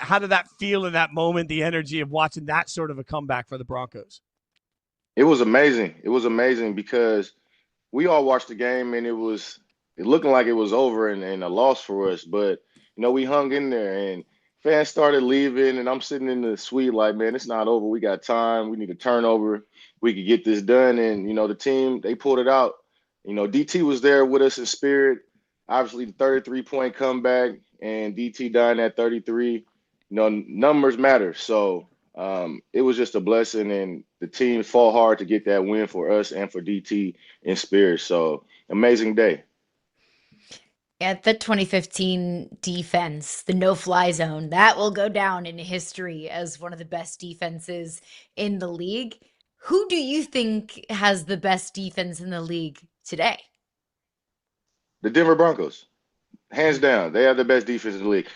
how did that feel in that moment, the energy of watching that sort of a comeback for the Broncos? It was amazing. It was amazing because we all watched the game and it looking like it was over and a loss for us. But we hung in there and fans started leaving and I'm sitting in the suite like, man, it's not over. We got time. We need a turnover. We could get this done. And the team, they pulled it out. DT was there with us in spirit. Obviously, the 33-point comeback and DT dying at 33. Numbers matter. So it was just a blessing, and the team fought hard to get that win for us and for DT in spirit. So amazing day. At the 2015 defense, the no-fly zone, that will go down in history as one of the best defenses in the league. Who do you think has the best defense in the league today? The Denver Broncos, hands down, they have the best defense in the league.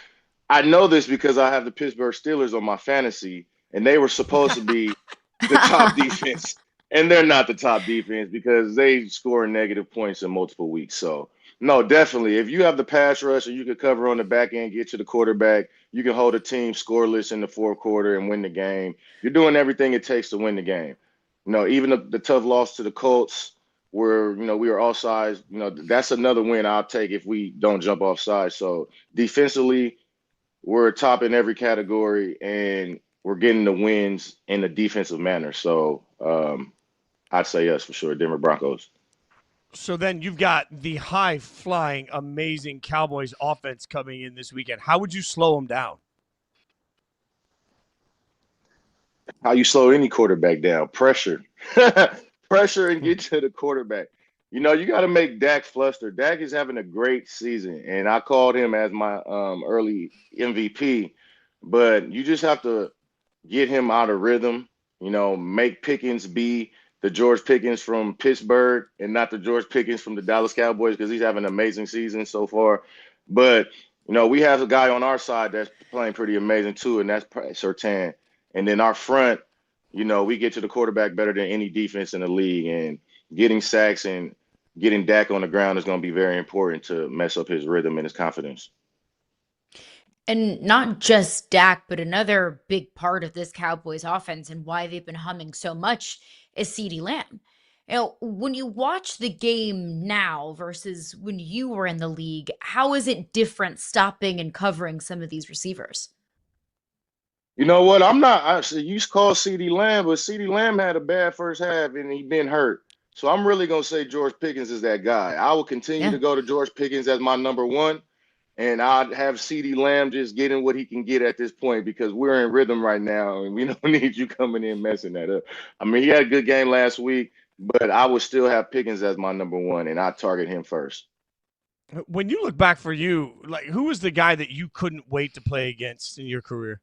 I know this because I have the Pittsburgh Steelers on my fantasy, and they were supposed to be the top defense, and they're not the top defense because they score negative points in multiple weeks. So, no, definitely, if you have the pass rush and you can cover on the back end, get to the quarterback, you can hold a team scoreless in the fourth quarter and win the game. You're doing everything it takes to win the game. Even the tough loss to the Colts, where we were offsides. That's another win I'll take if we don't jump offside. So defensively, we're top in every category, and we're getting the wins in a defensive manner. So I'd say yes for sure, Denver Broncos. So then you've got the high-flying, amazing Cowboys offense coming in this weekend. How would you slow them down? How you slow any quarterback down? Pressure. Pressure and get to the quarterback. You got to make Dak fluster. Dak is having a great season, and I called him as my early MVP. But you just have to get him out of rhythm. Make Pickens be the George Pickens from Pittsburgh and not the George Pickens from the Dallas Cowboys because he's having an amazing season so far. But we have a guy on our side that's playing pretty amazing too, and that's Sertan. And then our front, we get to the quarterback better than any defense in the league, and getting sacks and getting Dak on the ground is going to be very important to mess up his rhythm and his confidence. And not just Dak, but another big part of this Cowboys offense and why they've been humming so much is CeeDee Lamb. When you watch the game now versus when you were in the league, how is it different stopping and covering some of these receivers? You know what? I'm not actually. You call CeeDee Lamb, but CeeDee Lamb had a bad first half and he been hurt. So I'm really gonna say George Pickens is that guy. I will continue Yeah. to go to George Pickens as my number one, and I'd have CeeDee Lamb just getting what he can get at this point because we're in rhythm right now, and we don't need you coming in messing that up. I mean, he had a good game last week, but I would still have Pickens as my number one, and I target him first. When you look back for you, like who was the guy that you couldn't wait to play against in your career?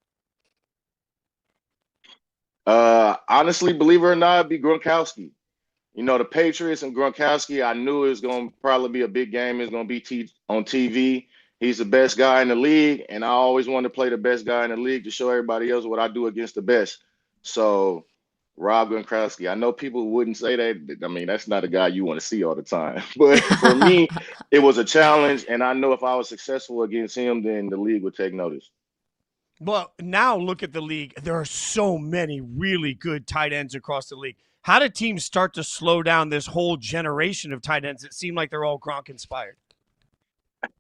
Honestly, believe it or not, it'd be Gronkowski. The Patriots and Gronkowski, I knew it was going to probably be a big game. It's going to be on TV. He's the best guy in the league, and I always wanted to play the best guy in the league to show everybody else what I do against the best. So, Rob Gronkowski, I know people wouldn't say that. I mean, that's not a guy you want to see all the time. But for me, it was a challenge, and I know if I was successful against him, then the league would take notice. Well, now look at the league. There are so many really good tight ends across the league. How did teams start to slow down this whole generation of tight ends that seem like they're all Gronk inspired?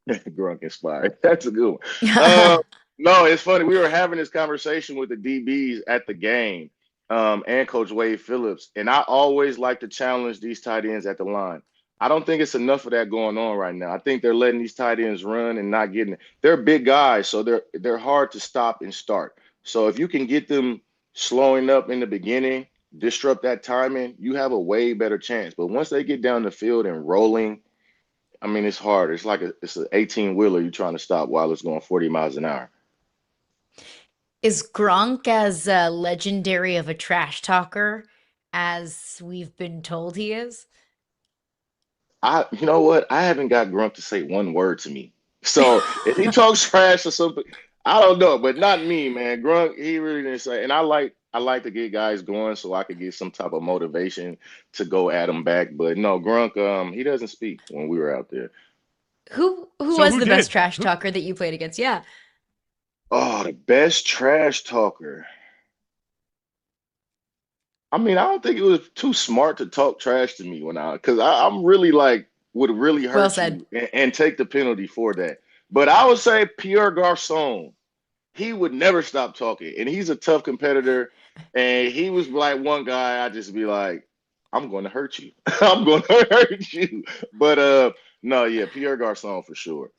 Gronk inspired. That's a good one. Uh, no, it's funny. We were having this conversation with the DBs at the game, and Coach Wade Phillips, and I always like to challenge these tight ends at the line. I don't think it's enough of that going on right now. I think they're letting these tight ends run and not getting it. They're big guys, so they're hard to stop and start. So if you can get them slowing up in the beginning, disrupt that timing, you have a way better chance. But once they get down the field and rolling, I mean, it's hard. It's like it's an 18 wheeler you're trying to stop while it's going 40 miles an hour. Is Gronk as legendary of a trash talker as we've been told he is? You know what? I haven't got Grunt to say one word to me. So if he talks trash or something, I don't know, but not me, man. Grunt, he really didn't say. And I like to get guys going so I could get some type of motivation to go at him back. But no, Grunk, he doesn't speak when we were out there. Who So was who the best did? trash Who talker that you played against? Yeah. Oh, the best trash talker. I mean, I don't think it was too smart to talk trash to me because I'm really like would really Well hurt said. you and take the penalty for that. But I would say Pierre Garcon, he would never stop talking, and he's a tough competitor. And he was like one guy I just be like, I'm going to hurt you. I'm going to hurt you. But no, yeah, Pierre Garcon for sure.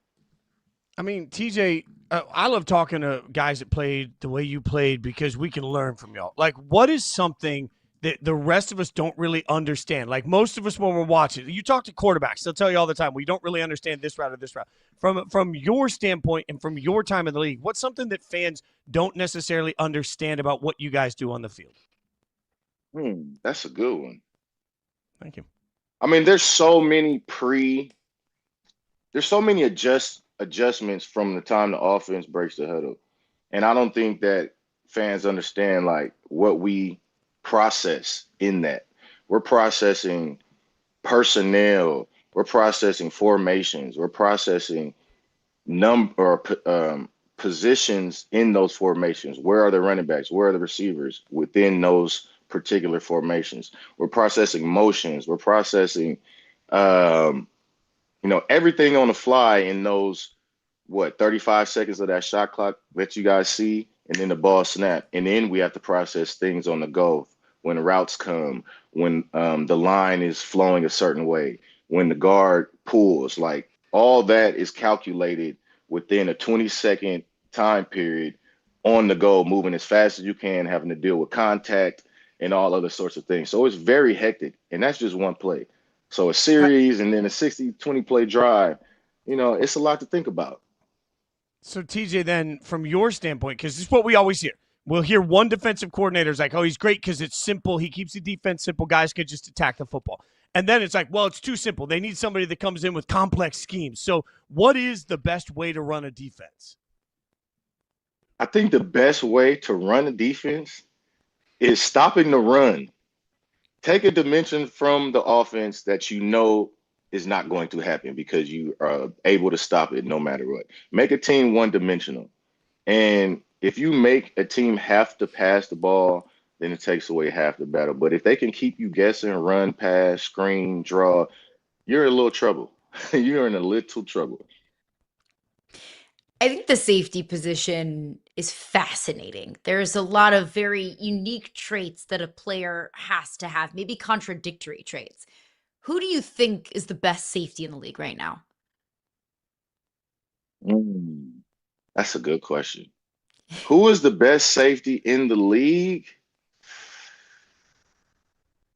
I mean, TJ, I love talking to guys that played the way you played because we can learn from y'all. Like, what is something that the rest of us don't really understand? Like, most of us when we're watching, you talk to quarterbacks, they'll tell you all the time, we don't really understand this route or this route. From your standpoint and from your time in the league, what's something that fans don't necessarily understand about what you guys do on the field? That's a good one. Thank you. I mean, there's so many adjustments from the time the offense breaks the huddle. And I don't think that fans understand like what we process in that. We're processing personnel, we're processing formations, we're processing positions in those formations. Where are the running backs? Where are the receivers within those particular formations? We're processing motions. We're processing, um, everything on the fly in those 35 seconds of that shot clock that you guys see, and then the ball snap. And then we have to process things on the go when routes come, when the line is flowing a certain way, when the guard pulls. Like all that is calculated within a 20-second time period on the go, moving as fast as you can, having to deal with contact and all other sorts of things. So it's very hectic. And that's just one play. So a series and then a 20 play drive, it's a lot to think about. So TJ, then from your standpoint, because this is what we always hear. We'll hear one defensive coordinator's like, oh, he's great because it's simple. He keeps the defense simple. Guys can just attack the football. And then it's like, well, it's too simple. They need somebody that comes in with complex schemes. So what is the best way to run a defense? I think the best way to run a defense is stopping the run. Take a dimension from the offense that you know is not going to happen because you are able to stop it no matter what. Make a team one dimensional. And if you make a team have to pass the ball, then it takes away half the battle. But if they can keep you guessing, run, pass, screen, draw, you're in a little trouble. You're in a little trouble. I think the safety position is fascinating. There's a lot of very unique traits that a player has to have, maybe contradictory traits. Who do you think is the best safety in the league right now? Mm, that's a good question. Who is the best safety in the league?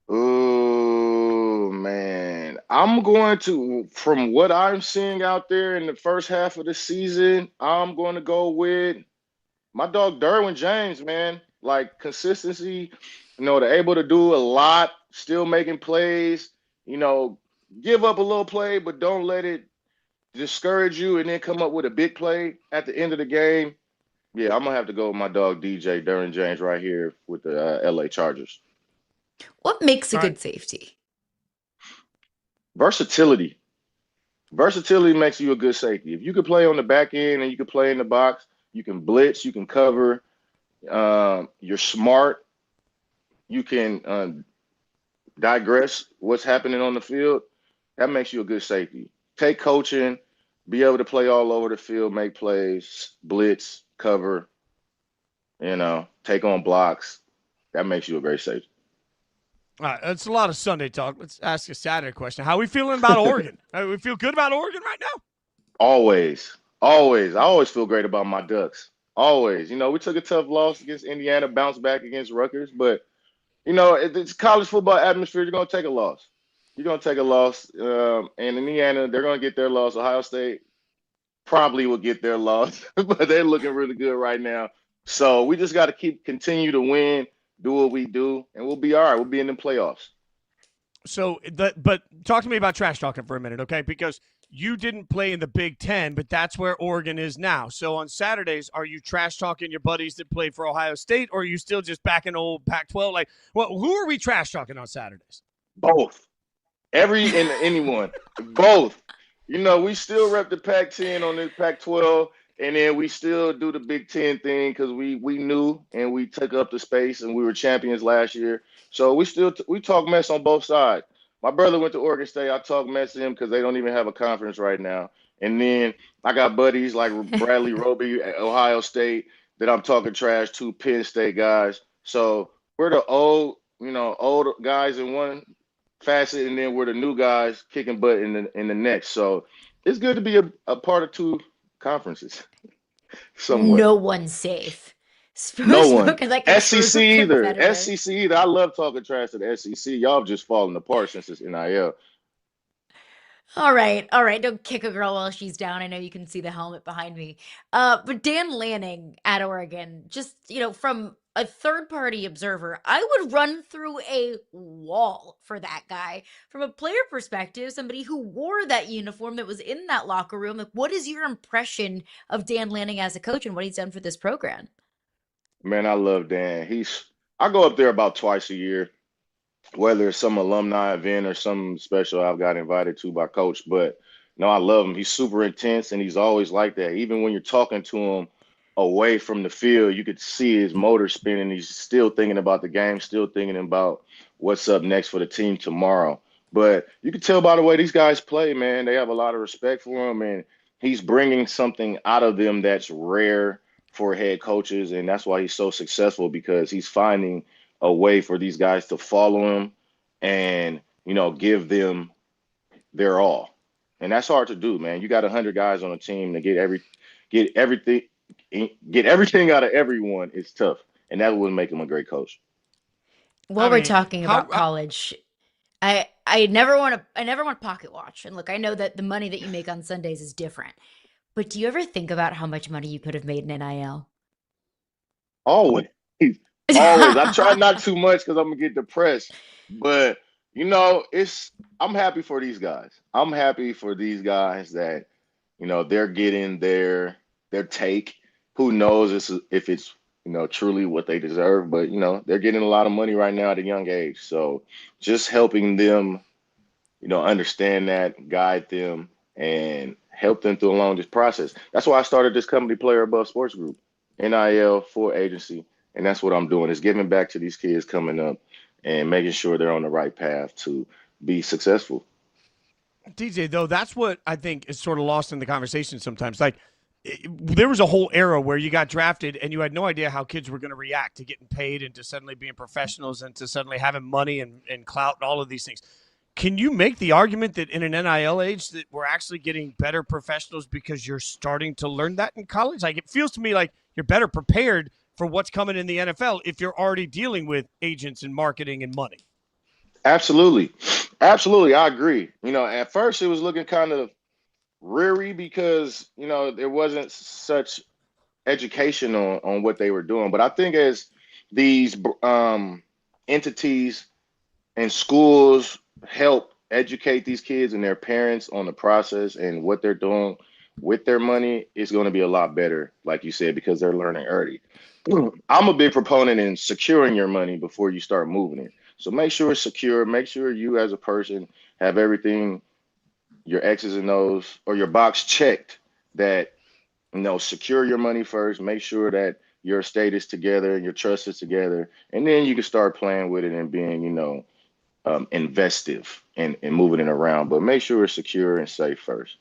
Oh man, from what I'm seeing out there in the first half of the season, I'm going to go with my dog Derwin James, man. Like consistency, they're able to do a lot, still making plays, you know, give up a little play, but don't let it discourage you and then come up with a big play at the end of the game. Yeah, I'm gonna have to go with my dog DJ Derwin James right here with the LA Chargers. What makes a All right. good safety? Versatility. Versatility makes you a good safety. If you can play on the back end and you can play in the box, you can blitz, you can cover, you're smart, you can digress what's happening on the field. That makes you a good safety. Take coaching, be able to play all over the field, make plays, blitz, cover, take on blocks. That makes you a great safety. All right, that's a lot of Sunday talk. Let's ask a Saturday question. How are we feeling about Oregon? We feel good about Oregon right now? Always, always. I always feel great about my Ducks. Always. We took a tough loss against Indiana, bounced back against Rutgers, but it's college football atmosphere. You're going to take a loss. You're going to take a loss. And Indiana, they're going to get their loss. Ohio State probably will get their loss, but they're looking really good right now. So we just got to continue to win, do what we do, and we'll be all right. We'll be in the playoffs. So, but talk to me about trash talking for a minute, okay? Because you didn't play in the Big Ten, but that's where Oregon is now. So on Saturdays, are you trash talking your buddies that played for Ohio State, or are you still just back in old Pac-12? Like, who are we trash talking on Saturdays? Both. Anyone. Both. We still rep the Pac-10 on this Pac-12, And then we still do the Big Ten thing because we knew and we took up the space and we were champions last year. So we talk mess on both sides. My brother went to Oregon State. I talk mess to him because they don't even have a conference right now. And then I got buddies like Bradley Roby at Ohio State that I'm talking trash to, Penn State guys. So we're the old guys in one facet, and then we're the new guys kicking butt in the next. So it's good to be a part of two conferences, somewhat. No one's safe. No one. Spoken like a true SEC either. competitor. SEC either. I love talking trash to the SEC. Y'all have just falling apart since it's NIL. All right, all right. Don't kick a girl while she's down. I know you can see the helmet behind me. But Dan Lanning at Oregon, just from a third-party observer, I would run through a wall for that guy. From a player perspective, somebody who wore that uniform that was in that locker room, like, what is your impression of Dan Lanning as a coach and what he's done for this program? Man, I love Dan. I go up there about twice a year, whether it's some alumni event or something special I've got invited to by coach. But no, I love him. He's super intense and he's always like that. Even when you're talking to him away from the field, you could see his motor spinning. He's still thinking about the game, still thinking about what's up next for the team tomorrow. But you can tell by the way these guys play, man, they have a lot of respect for him, and he's bringing something out of them that's rare for head coaches. And that's why he's so successful, because he's finding a way for these guys to follow him and, give them their all. And that's hard to do, man. You got 100 guys on a team to get everything out of everyone. It's tough. And that would make him a great coach. While we're talking about college, I never want to pocket watch. And look, I know that the money that you make on Sundays is different. But do you ever think about how much money you could have made in NIL? Always. Always. I try not too much because I'm gonna get depressed. But I'm happy for these guys. I'm happy for these guys that, they're getting their take. Who knows if it's truly what they deserve, but they're getting a lot of money right now at a young age. So just helping them, understand that, guide them, and help them through along this process. That's why I started this company, Player Above Sports Group, NIL for agency. And that's what I'm doing, is giving back to these kids coming up and making sure they're on the right path to be successful. DJ, though, that's what I think is sort of lost in the conversation sometimes. Like, there was a whole era where you got drafted and you had no idea how kids were going to react to getting paid and to suddenly being professionals and to suddenly having money and clout and all of these things. Can you make the argument that in an NIL age that we're actually getting better professionals because you're starting to learn that in college? Like, it feels to me like you're better prepared for what's coming in the NFL if you're already dealing with agents and marketing and money. Absolutely. Absolutely. I agree. At first it was looking kind of reary because, there wasn't such education on what they were doing. But I think as these entities and schools help educate these kids and their parents on the process and what they're doing with their money, it's going to be a lot better, like you said, because they're learning early. I'm a big proponent in securing your money before you start moving it. So make sure it's secure. Make sure you as a person have everything, your X's and O's, or your box checked, that, secure your money first. Make sure that your estate is together and your trust is together. And then you can start playing with it and being, investive and moving it around. But make sure it's secure and safe first.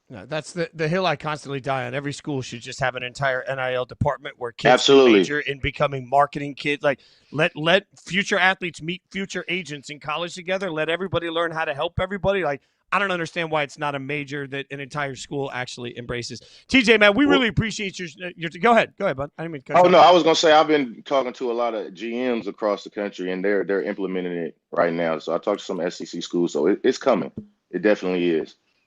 No, that's the hill I constantly die on. Every school should just have an entire NIL department where kids Absolutely major in becoming marketing kids. Like, let future athletes meet future agents in college together. Let everybody learn how to help everybody. Like, I don't understand why it's not a major that an entire school actually embraces. TJ, man, we really appreciate your go ahead, bud. I didn't mean to cut you off. No, I was gonna say I've been talking to a lot of GMs across the country, and they're implementing it right now. So I talked to some SEC schools, so it's coming. It definitely is.